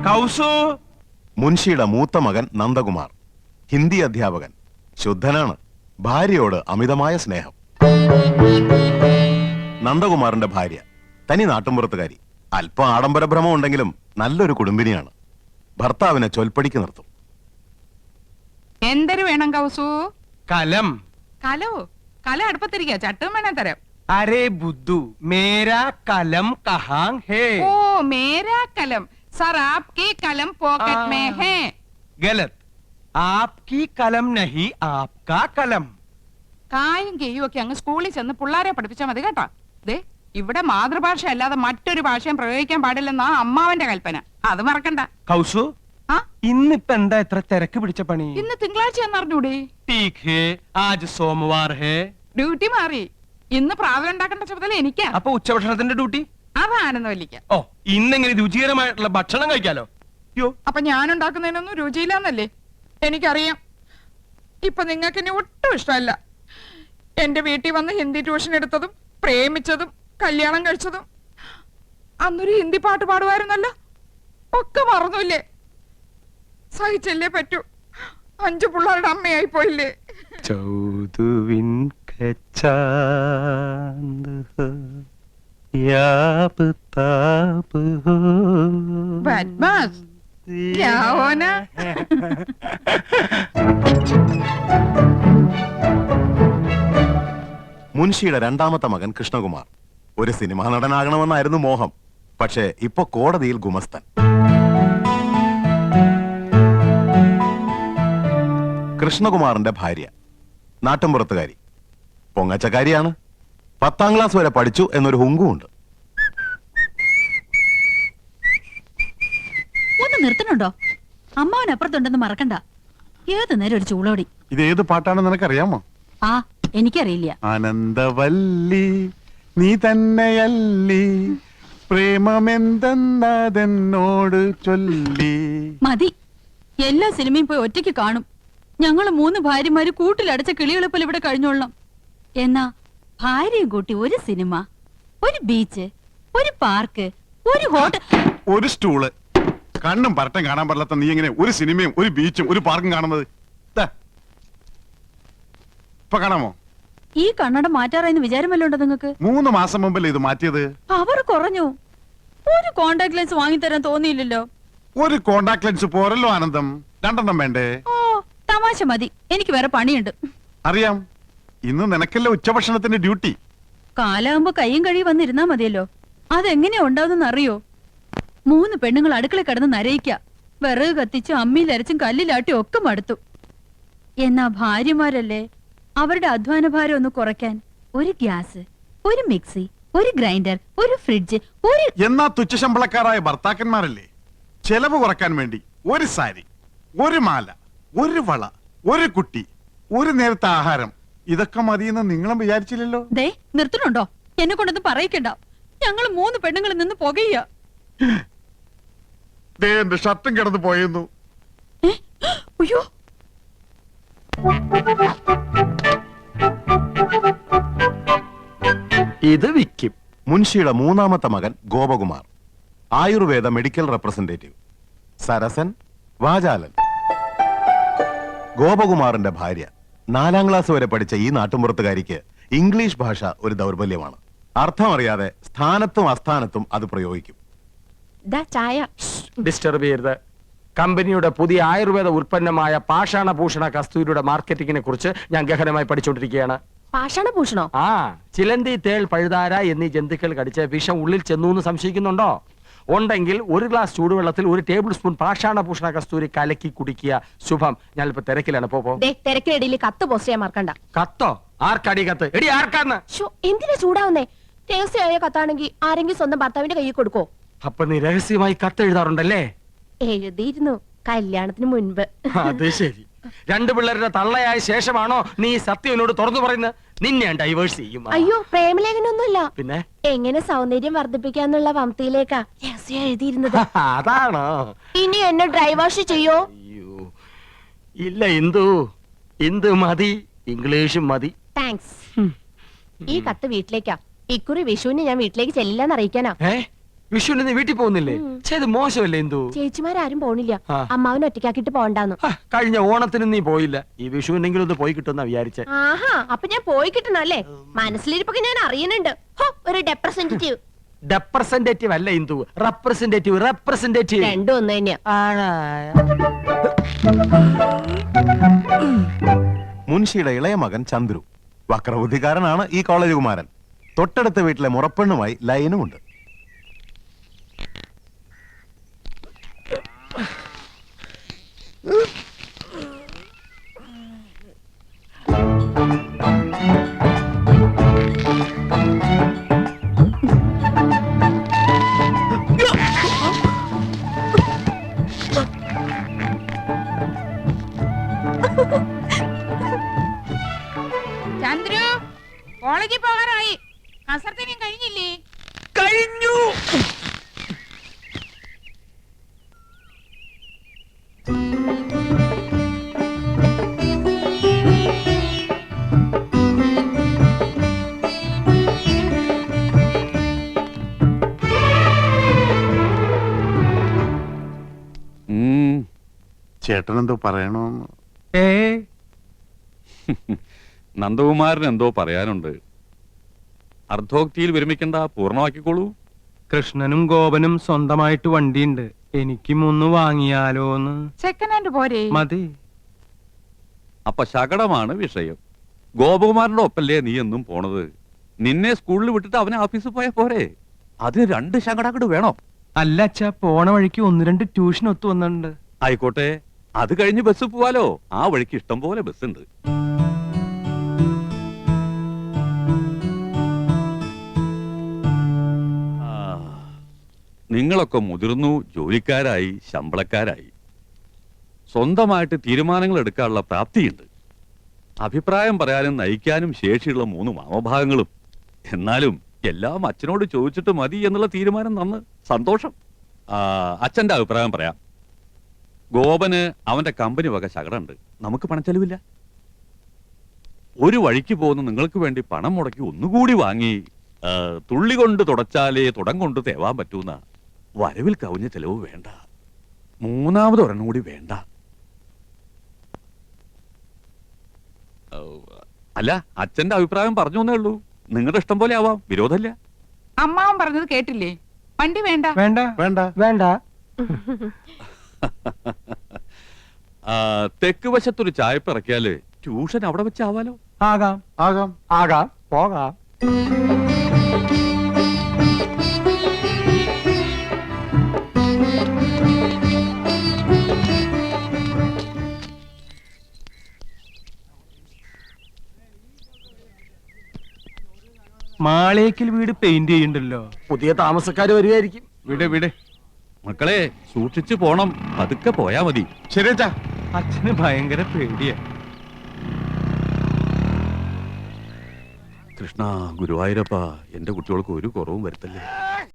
കൗസു. മുൻഷിയുടെ മൂത്ത മകൻ നന്ദകുമാർ, ഹിന്ദി അധ്യാപകൻ, ശുദ്ധനാണ്, ഭാര്യയോട് അമിതമായ സ്നേഹം. നന്ദകുമാറിന്റെ ഭാര്യ തനി നാട്ടുമ്പുറത്തുകാരി, അല്പം ആഡംബരഭ്രമം ഉണ്ടെങ്കിലും നല്ലൊരു കുടുംബിനിയാണ്. ഭർത്താവിനെ ചൊൽപ്പടിക്ക് നിർത്തും. എന്തൊരു വേണം കൗസു? കലം. കലോ? കല അടുപ്പത്തിരിക്കുക, ചട്ടും വേണേ തരാം. അരേ ബുദ്ധു, മേരാ കലം കഹാം ഹേ? ഓ, മേരാ കലം. സർ, ആപ്കി കലം പോക്കറ്റ് മേ ഹേ. ഗലത്. ആപ്കി കലം നഹി, ആപ്കാ കലം. കായും കെയ്യും ഒക്കെ അങ്ങ് സ്കൂളിൽ ചെന്ന് പിള്ളാരെ പഠിപ്പിച്ചാൽ മതി കേട്ടോ. ദേ, ഇവിടെ മാതൃഭാഷ അല്ലാതെ മറ്റൊരു ഭാഷയും പ്രയോഗിക്കാൻ പാടില്ലെന്നാ അമ്മാവന്റെ കൽപ്പന. അത് മറക്കണ്ട. കൗസു, ഇന്നിപ്പോ എന്താ ഇത്ര തിരക്ക് പിടിച്ച പണി? ഇന്ന് തിങ്കളാഴ്ചയാന്ന് അറിഞ്ഞൂടെ? ठीक है, आज सोमवार है. ഡ്യൂട്ടി മാറി. ഇന്ന് പ്രാതൽ ഉണ്ടാക്കേണ്ട ചുമതല എനിക്കാ. അപ്പൊ ഉച്ചഭക്ഷണത്തിന്റെ ഡ്യൂട്ടി? അതാണെന്നല്ലിക്ക. ഓ, ഇന്നെങ്ങനെ രുചികരമായിട്ടുള്ള ഭക്ഷണം കഴിക്കാലോ. യോ, അപ്പൊ ഞാൻ ഉണ്ടാക്കുന്നതിനൊന്നും രുചിയില്ലാന്നല്ലേ? എനിക്കറിയാം. ഇപ്പൊ നിങ്ങൾക്ക് എന്നെ ഒട്ടും ഇഷ്ടമല്ല. എന്റെ വീട്ടിൽ വന്ന് ഹിന്ദി ട്യൂഷൻ എടുത്തതും പ്രേമിച്ചതും കല്യാണം കഴിച്ചതും അന്നൊരു ഹിന്ദി പാട്ട് പാടുമായിരുന്നല്ലോ. ഒക്കെ മറന്നില്ലേ? സഹിച്ചല്ലേ പറ്റൂ. 5 പിള്ളേരുടെ അമ്മയായി പോയില്ലേ? ചൗദുവിൻ കച്ചാന്ത് ഹോ യാബ് താബ് ഹോ ബദ്മാസ്. क्या होना? മുൻഷിയുടെ രണ്ടാമത്തെ മകൻ കൃഷ്ണകുമാർ ഒരു സിനിമാ നടനാകണമെന്നായിരുന്നു മോഹം. പക്ഷേ ഇപ്പൊ കോടതിയിൽ ഗുമസ്തൻ. കൃഷ്ണകുമാറിന്റെ ഭാര്യ നാട്ടുംപുറത്തുകാരി, പൊങ്ങച്ചക്കാരിയാണ്. 10ാം ക്ലാസ് വരെ പഠിച്ചു എന്നൊരു ഹുങ്കുമുണ്ട്. ഒന്ന് നിർത്തണുണ്ടോ? അമ്മാവനപ്പുറത്തുണ്ടെന്ന് മറക്കണ്ട. ഏത് നേരം ഒരു ചൂളോടി. ഇത് ഏത് പാട്ടാണെന്ന് നിനക്കറിയാമോ? ആ, എനിക്കറിയില്ല. ആനന്ദവല്ലി നീ തന്നെയല്ലി, പ്രേമമെന്തെന്നതെന്നോട് ചൊല്ലി. മതി. എല്ലാ സിനിമയും പോയി ഒറ്റയ്ക്ക് കാണും. ഞങ്ങള് 3 ഭാര്യമാര് കൂട്ടിലടച്ച കിളികളെ പോലെ ഇവിടെ കഴിഞ്ഞോളാം. എന്നാ ഭാര്യയും കൂട്ടി ഒരു സിനിമ, ഒരു ബീച്ച്, ഒരു പാർക്ക്, ഒരു ഹോട്ടൽ, ഒരു സ്റ്റൂള്. കണ്ണും പരട്ടം കാണാൻ പാടില്ലാത്ത നീ എങ്ങനെ ഒരു സിനിമയും ഒരു ബീച്ചും ഒരു പാർക്കും കാണുന്നത്? ഇപ്പൊ കാണാമോ? ഈ കണ്ണട മാറ്റാറായെന്ന് വിചാരമല്ലോ ഉണ്ടോ നിങ്ങൾക്ക്? 3 മാസം മുമ്പല്ലേ ഇത് മാറ്റിയത്? അവർ കുറഞ്ഞു. ഒരു കോണ്ടാക്ട് ലെൻസ് വാങ്ങിത്തരാൻ തോന്നിയില്ലല്ലോ. ഒരു കോണ്ടാക്ട് ലെൻസ് പോരല്ലോ ആനന്ദം, 2 വേണ്ടേ? ഓ, തമാശ മതി. എനിക്ക് വേറെ പണിയുണ്ട്. അറിയാം, ഇന്ന് നിനക്കല്ലേ ഉച്ചഭക്ഷണത്തിന്റെ ഡ്യൂട്ടി. കാലാകുമ്പോ കയ്യും കഴിയും വന്നിരുന്നാ മതിയല്ലോ. അതെങ്ങനെയാ ഉണ്ടാവുന്ന അറിയോ? 3 പെണ്ണുങ്ങൾ അടുക്കള കിടന്ന് നരയിക്ക. വിറക് കത്തിച്ചും അമ്മിയിലരച്ചും കല്ലിലാട്ടി ഒക്കെ മടുത്തു. എന്നാ ഭാര്യമാരല്ലേ, അവരുടെ അധ്വാന ഭാരം ഒന്ന് കുറയ്ക്കാൻ ഒരു ഗ്യാസ്, ഒരു മിക്സി, ഒരു ഗ്രൈൻഡർ, ഒരു ഫ്രിഡ്ജ്, ഒരു... എന്നാ തുച്ഛശമ്പളക്കാരായ ഭർത്താക്കന്മാരല്ലേ ചെലവ് കുറക്കാൻ വേണ്ടി ഒരു സാരി, ഒരു മാല, ഒരു വള, ഒരു കുട്ടി, ഒരു നേരത്തെ ആഹാരം, ഇതൊക്കെ മതിയെന്ന് നിങ്ങളും വിചാരിച്ചില്ലല്ലോ. ദേ, നിർത്തണുണ്ടോ? എന്നെ കൊണ്ടൊന്നും പറയിക്കണ്ട. ഞങ്ങൾ 3 പെണ്ണുങ്ങളിൽ നിന്ന് പുകയ്യ. എന്റെ ഷർട്ടും കിടന്നു പോയിരുന്നു. അയ്യോ, ഇത് വിക്കും. മുൻഷിയുടെ 3ാമത്തെ മകൻ ഗോപകുമാർ, ആയുർവേദ മെഡിക്കൽ റെപ്രസെന്റേറ്റീവ്, സരസൻ, വാചാലൻ. ഗോപകുമാറിന്റെ ഭാര്യ 4ാം ക്ലാസ് വരെ പഠിച്ച ഈ നാട്ടുമ്പുറത്തുകാരിക്ക് ഇംഗ്ലീഷ് ഭാഷ ഒരു ദൗർബല്യമാണ്. അർത്ഥമറിയാതെ സ്ഥാനത്തും അസ്ഥാനത്തും അത് പ്രയോഗിക്കും. ഡിസ്റ്റർബ് ചെയ്യരുത്. കമ്പനിയുടെ പുതിയ ആയുർവേദ ഉൽപ്പന്നമായ പാഷാണഭൂഷണ കസ്തൂരിയുടെ മാർക്കറ്റിംഗിനെ കുറിച്ച് ഞാൻ ഗഹനമായി പഠിച്ചുകൊണ്ടിരിക്കുകയാണ്. പാഷാണഭൂഷണോ? ആ, ചിലന്തി, തേൾ, പഴുതാര എന്നീ ജന്തുക്കൾ കടിച്ച് വിഷം ഉള്ളിൽ ചെന്നു എന്ന് സംശയിക്കുന്നുണ്ടോ? ഉണ്ടെങ്കിൽ 1 ഗ്ലാസ് ചൂടുവെള്ളത്തിൽ 1 ടേബിൾ സ്പൂൺ പാഷാണഭൂഷണ കസ്തൂരി കലക്കി കുടിക്കുക. ശുഭം. ഞാനിപ്പോ തിരക്കിലാണ്. തിരക്കിനിടയിൽ കത്ത് പോസ്റ്റ് ചെയ്യാൻ മറക്കണ്ട. കത്തോ? ആർക്കടി കത്ത്? എടി, ആർക്കാന്ന്? എന്തിനാ ചൂടാവുന്നേ? രഹസ്യമായ കത്താണെങ്കിൽ ആരെങ്കിലും സ്വന്തം ഭർത്താവിന്റെ കയ്യിൽ കൊടുക്കോ? അപ്പൊ നീ രഹസ്യമായി കത്ത് എഴുതാറുണ്ടല്ലേ? എഴുതിയിരുന്നു, കല്യാണത്തിന് മുൻപ്. അത് ശരി. 2 പിള്ളേരുടെ തള്ളയായ ശേഷമാണോ നീ സത്യം എന്നോട് തുറന്നു പറയുന്നത്? നിന്നെ ഡൈവേഴ്സ് ചെയ്യും. അയ്യോ, പ്രേമലേഖനൊന്നുമില്ല. പിന്നെ എങ്ങനെ സൗന്ദര്യം വർദ്ധിപ്പിക്കാന്നുള്ള വംതിയിലേക്കാ രഹസ്യം എഴുതിയിരുന്നത്. അതാണോ? ഇനി എന്നെ ഡ്രൈവാഷ് ചെയ്യോ? അയ്യോ ഇല്ല, ഇന്ദു മതി, ഇംഗ്ലീഷും മതി. താങ്ക്സ്. ഈ കത്ത് വീട്ടിലേക്കാ. ഇക്കുറി വിഷുവിന് ഞാൻ വീട്ടിലേക്ക് ചെല്ലില്ലെന്ന് അറിയിക്കാനാ. വിഷുവിന് നീ വീട്ടിൽ പോകുന്നില്ലേ? ചെയ്ത് മോശമല്ലേ എന്തു? ചേച്ചിമാരും പോണില്ല, ആ. അമ്മാവനെ ഒറ്റയ്ക്കാക്കിട്ട് പോണ്ടാന്ന്. കഴിഞ്ഞ ഓണത്തിന് നീ പോയില്ല, ഈ വിഷുവിനെങ്കിലും ഒന്ന് പോയി കിട്ടുന്ന വിചാരിച്ചേ. ആഹാ, അപ്പൊ ഞാൻ പോയി കിട്ടണല്ലേ? മനസ്സിലിരിപ്പൊക്കെ ഞാൻ അറിയുന്നുണ്ട്. ഹോ, ഒരു റെപ്രസെന്റേറ്റീവ്. റെപ്രസെന്റേറ്റീവ് അല്ല ഇന്ദു, റെപ്രസെന്റേറ്റീവ്. റെപ്രസെന്റേറ്റീവ് രണ്ടും ഒന്ന് തന്നെയാ. മുൻഷിയുടെ ഇളയ മകൻ ചന്ദ്രു വക്രബുദ്ധിക്കാരനാണ്. ഈ കോളേജ് കുമാരൻ. തൊട്ടടുത്ത വീട്ടിലെ മുറപ്പെണ്ണുമായി ലൈനുമുണ്ട്. ചന്ദ്രു, കോളേജിൽ പോകാറായി. കസർത്തിനും കഴിഞ്ഞില്ലേ? കഴിഞ്ഞു. ചേട്ടനെന്തോ പറയണോന്ന്. നന്ദകുമാരൻ എന്തോ പറയാനുണ്ട്. അർദ്ധോക്തിയിൽ വിരമിക്കണ്ട, പൂർണ്ണമാക്കിക്കോളൂ. കൃഷ്ണനും ഗോപനും സ്വന്തമായിട്ട് വണ്ടിയുണ്ട്. എനിക്കും ഒന്ന് വാങ്ങിയാലോന്ന്. സെക്കൻഡ് ഹാൻഡ് പോരെ? മതി. അപ്പൊ ശകടമാണ് വിഷയം. ഗോപകുമാരന്റെ ഒപ്പല്ലേ നീ എന്നും പോണത്? നിന്നെ സ്കൂളിൽ വിട്ടിട്ട് അവനെ ഓഫീസിൽ പോയാ പോരെ? അതിന് 2 ശകടങ്ങട് വേണോ? അല്ല അച്ഛാ, പോണ വഴിക്ക് 1-2 ട്യൂഷൻ ഒത്തു വന്നിട്ടുണ്ട്. ആയിക്കോട്ടെ, അത് കഴിഞ്ഞ് ബസ് പോവാലോ. ആ വഴിക്ക് ഇഷ്ടം പോലെ ബസ് ഉണ്ട്. നിങ്ങളൊക്കെ മുതിർന്നു, ജോലിക്കാരായി, ശമ്പളക്കാരായി, സ്വന്തമായിട്ട് തീരുമാനങ്ങൾ എടുക്കാനുള്ള പ്രാപ്തിയുണ്ട്. അഭിപ്രായം പറയാനും നയിക്കാനും ശേഷിയുള്ള 3 മാമഭാഗങ്ങളും. എന്നാലും എല്ലാം അച്ഛനോട് ചോദിച്ചിട്ട് മതി എന്നുള്ള തീരുമാനം നന്ന്, സന്തോഷം. അച്ഛന്റെ അഭിപ്രായം പറയാം. ഗോപന് അവന്റെ കമ്പനി വക ശകടമുണ്ട്. നമുക്ക് പണച്ചെലവില്ല. ഒരു വഴിക്ക് പോകുന്ന നിങ്ങൾക്ക് വേണ്ടി പണം മുടക്കി ഒന്നുകൂടി വാങ്ങി തുള്ളി കൊണ്ട് തുടച്ചാലേ തുടം കൊണ്ട് തേവാൻ പറ്റൂന്ന വരവിൽ കവിഞ്ഞ ചെലവ് വേണ്ട. 3ാമത് ഒരെണ്ണം കൂടി വേണ്ട. അല്ല, അച്ഛന്റെ അഭിപ്രായം പറഞ്ഞു എന്നേ ഉള്ളൂ. നിങ്ങളുടെ ഇഷ്ടം പോലെ ആവാം, വിരോധമില്ല. അമ്മാവൻ പറഞ്ഞത് കേട്ടില്ലേ? വണ്ടി വേണ്ട. വേണ്ട വേണ്ട വേണ്ട. തെക്ക് വശത്തൊരു ചായപ്പ് ഇറക്കിയാല് ട്യൂഷൻ അവിടെ വെച്ചാവാലോ. ആകാം. ആകാം. ആകാം, പോകാം. മാളേക്കൽ വീട് പെയിന്റ് ചെയ്യണ്ടല്ലോ. പുതിയ താമസക്കാര് വരുമായിരിക്കും. വിട് വിട്. മക്കളെ, സൂക്ഷിച്ചു പോണം. പതുക്കെ പോയാ മതി. ശരിയച്ചാ. അച്ഛന് ഭയങ്കര പേടിയാ. കൃഷ്ണ, ഗുരുവായൂരപ്പ, എന്റെ കുട്ടികൾക്ക് ഒരു കുറവും വരുത്തല്ലേ.